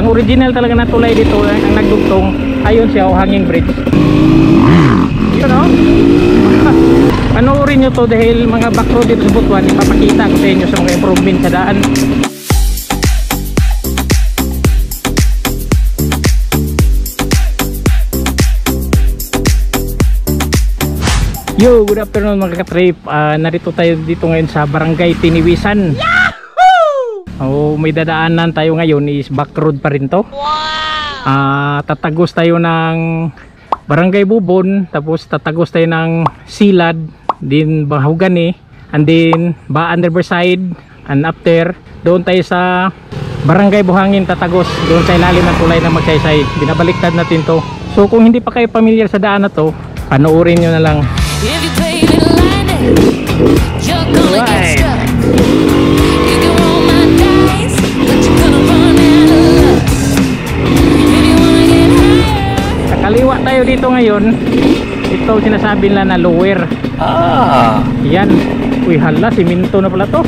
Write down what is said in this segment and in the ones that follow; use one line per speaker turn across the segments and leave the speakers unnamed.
ang original talaga na tulay dito ang nagdugtong, ayun siya, hanging bridge. Yun o. Panoorin nyo to dahil mga back road dito sa Butuan, ipapakita ko sa inyo sa mga improvement sa daan. Yo, good afternoon mga katrip. Narito tayo dito ngayon sa Barangay Tiniwisan. Oh, may dadaanan tayo ngayon is back road pa rin to. Wow! Tatagos tayo ng Barangay Bubon, tapos tatagos tayo ng Silad, din Bahugani, and then Baan Riverside, and after doon tayo sa Barangay Buhangin tatagos, doon sa ilalim ng tulay ng Magsaysay. Binabaliktad natin to. So kung hindi pa kayo familiar sa daan na to, panoorin nyo na lang. If you play in line, you're gonna get stuck. You can roll my dice, but you're gonna run out of luck. If you wanna get higher. Sa kaliwa tayo dito ngayon. Ito sinasabi nila na lower. Yan. Uy hala, siminto na pala to.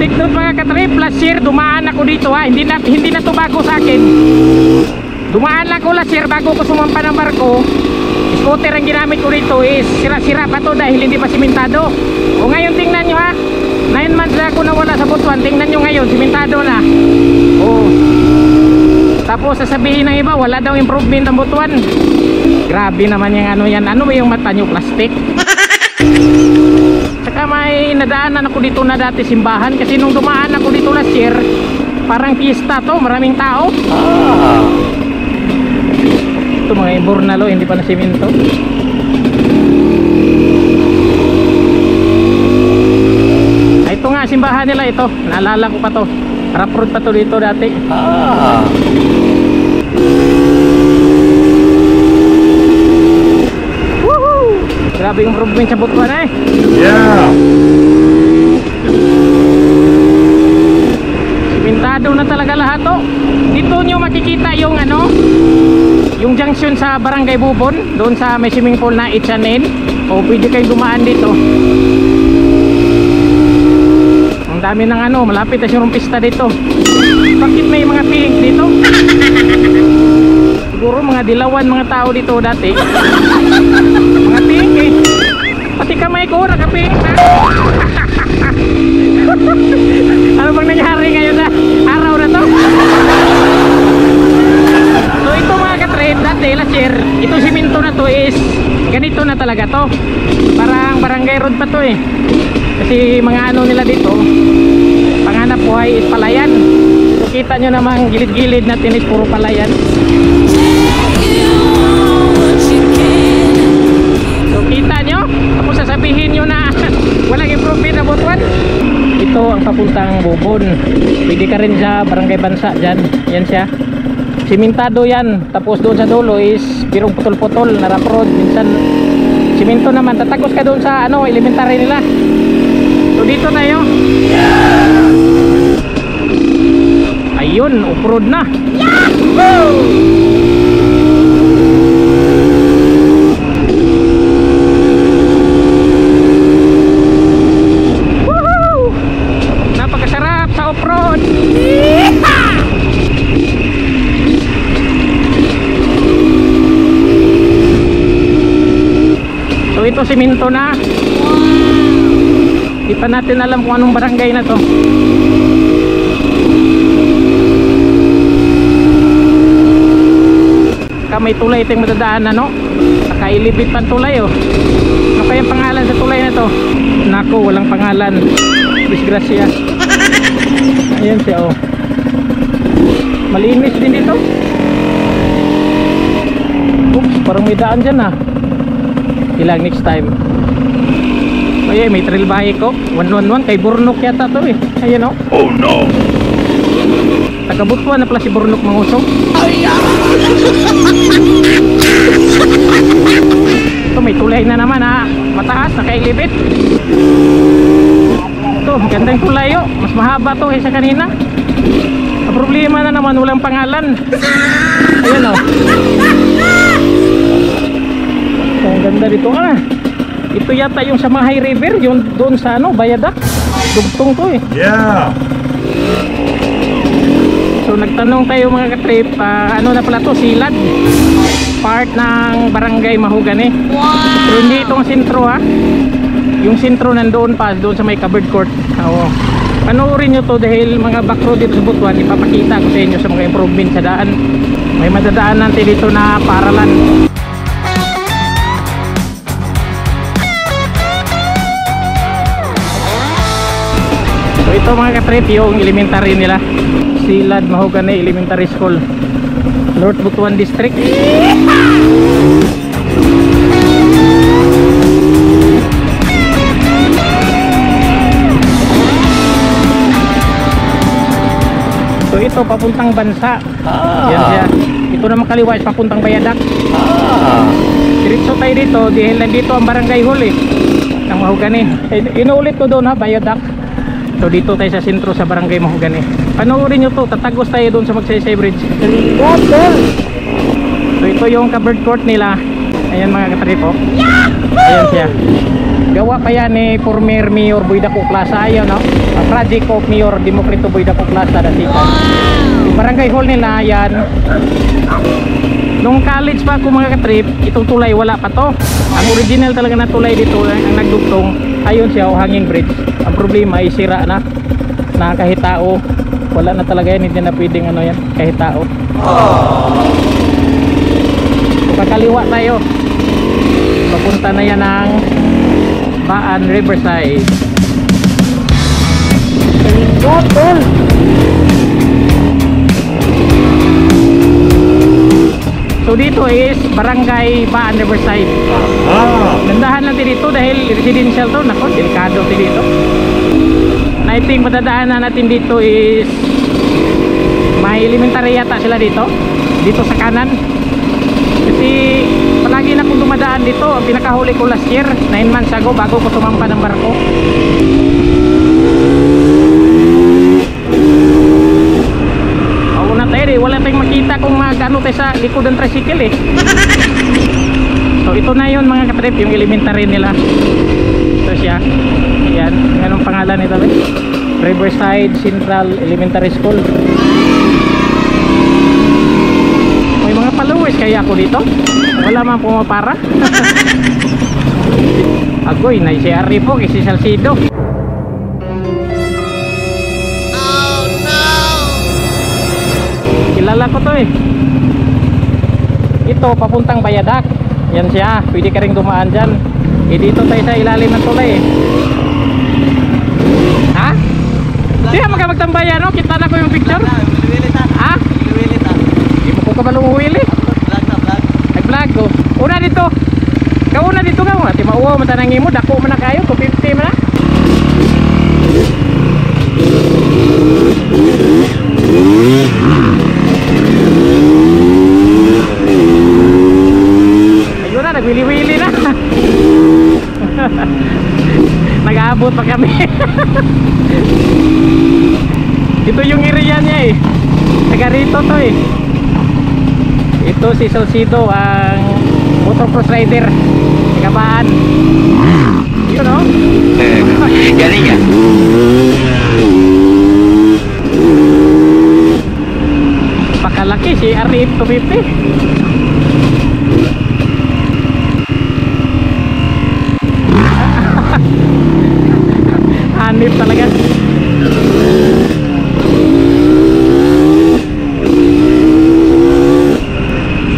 Take note mga katrip, last year dumaan ako dito ha, hindi na to bago sa akin. Dumaan lang ko last year bago ko sumampa ng barko. Scooter ang ginamit ko dito is sira-sira pa to dahil hindi pa simentado. O ngayon tingnan nyo ha, 9 months na ako nawala sa Butuan, tingnan nyo ngayon, simentado na. O tapos sasabihin ng iba, wala daw improvement ang Butuan. Grabe naman yung ano yan, ano ba yung mata nyo, plastic? Saka may nadaanan ako dito na dati simbahan, kasi nung dumaan ako dito last year parang pista to, maraming tao. Ito mga imbornalo, hindi pa na simento. Ito nga simbahan nila ito, naalala ko pa to, rough road pa to dito dati. Grabe yung improvement sa Butuan eh. Yeah. Simentado na talaga lahat to. Dito nyo makikita yung ano, yung junction sa Barangay Bubon, doon sa may swimming pool na Itchanin. O pwede kayong dumaan dito. Ang dami ng ano, malapit na yung pista dito. Bakit may mga pink dito? Siguro mga dilawan mga tao dito dati. Mga pink eh. Pati kamay ko nakapink na. Ano bang nangyari ngayon na araw na to? So ito mga katrip, dati last year, ito siminto na to is ganito na talaga to. Parang barangay road pa to eh. Kasi mga ano nila dito, panghanap buhay is palayan. So kita nyo namang gilid-gilid natin is puro palayan. So kita nyo, tapos sasabihin nyo na walang improvement na Butuan. Ito ang papuntang Bubon. Pwede ka rin sa Barangay Bansa dyan. Yan siya, simentado yan. Tapos doon sa dulo is birong putol-putol na rough road. Minsan simento naman, tatagos ka doon sa ano, elementary nila. So dito tayo. Ayun, off-road na. Yahoo! So ito siminto na. Di pa natin alam kung anong barangay na to. May tulay ito yung matadaan ano. Nakailibit pa tulay oh. Ano kayang pangalan sa tulay na to? Nako, walang pangalan. Disgrasya. Ayan siya oh. Malinis din dito. Oops, parang may daan dyan ah. Ilang next time. Ay, may trail bike ko. 111 kay Burnok yata to eh. Ayan oh. Oh no. Taga Butuan na pala si Burnok mangusong. Ito may tulay na naman ha. Mataas, nakailibit. Ito, gandang tulay oh. Mas mahaba to kaysa kanina. Ang problema na naman, walang pangalan. Ayan oh. Ang ganda dito Ito ito yata yung sa Mahay River, yung doon sa ano, Bayadak. Dugtong to eh.
Yeah.
So nagtanong tayo mga katrip, ano na pala to, Silad. Part ng Barangay Mahugani. Pero hindi itong sentro ha. Yung sentro nandoon pa, doon sa may covered court. Oo. Panoorin nyo to dahil mga backroad dito sa Butuan, ipapakita ko sa inyo sa mga improvement sa daan. May madadaan natin dito na paralan. So ito mga katrip, yung elementary nila, Silad Mahugani Elementary School, North Butuan District. So ito papuntang Bansa. Yan siya. Ito naman kaliwa is papuntang Bayadak. Diretso tayo dito dahil nandito ang barangay hall eh, ng Mahugani. Inuulit ko doon ha, Bayadak. So dito tayo sa sentro sa Barangay Mahugani. Panoorin nyo to, tatagos tayo doon sa Magsaysay Bridge. So ito yung covered court nila. Ayan mga katripo. Ayan siya. Gawa pa yan ni former Mayor Boy Dako Plaza. Ayan no, a project of Mayor Democrito Boy Dako Plaza datikan. Yung barangay hall nila yan. Nung college pa ako mga katrip, itong tulay wala pa to. Ang original talaga na tulay dito, ang nagdugtong, ayun siya, o hanging bridge. Ang problema ay sira na kahit tao, wala na talaga yan, hindi na pwedeng ano yan, kahit tao. Kakaliwa tayo, papunta na yan ng Baan Riverside. So dito is Barangay Baan Riverside. Nandahan natin dito dahil residential to. Nako, delikado natin dito. I think madadaanan natin dito is may elementary yata sila dito sa kanan. Kasi palagi na akong dumadaan dito. Ang pinakahuli ko last year, 9 months ago, bago ko tumampa ng barko. Una tayo eh, wala tayong makita kung magano tayo sa likod ng tricycle eh. So ito na yun mga katrip, yung elementary nila. Ito siya. Yan, anong pangalan nito ba? Riverside Central Elementary School. May mga followers kaya ako dito. Wala man pumapara. Agoy, na-share po kasi Salcido. Kilala ko to eh. Ito papuntang Bayadak. Yan siya, pwede ka rin dumaan dyan. Eh dito tayo sa ilalim ng tulay eh. Ha? Siya magtambayan no? Kita na ko yung picture. Ha? Di mo ko kabalong huwili. Nag-vlog ko. Una dito. Kauna dito ka mo. Di mauwaw matanangin mo. Dako mo na kayo. Kung 50 mo na. Ayun na, nagwili-wili na. Nag-aabot pa kami. Ito yung area niya eh. Taga rito to eh. Ito si Salcido, ang motocross rider. Taga Baan. Yun o.
Galing ya.
Pakalaki si RF 250. Hanip talaga.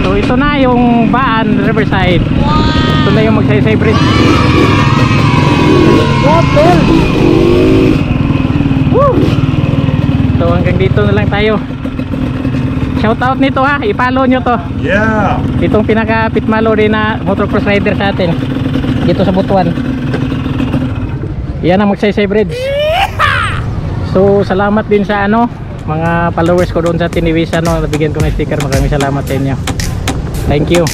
So ito na yung Baan Riverside. Ito na yung Magsaysay Bridge. So hanggang dito na lang tayo. Shout out nito ha, i-follow nyo to.
Yeah.
Itong pinaka pitmalo din na motocross rider sa atin dito sa Butuan. Yan ang Magsaysay Bridge. So salamat din sa ano, mga followers ko doon sa Tiniwisan no, nabigyan ko ng sticker. Maraming salamat sa inyo. Thank you.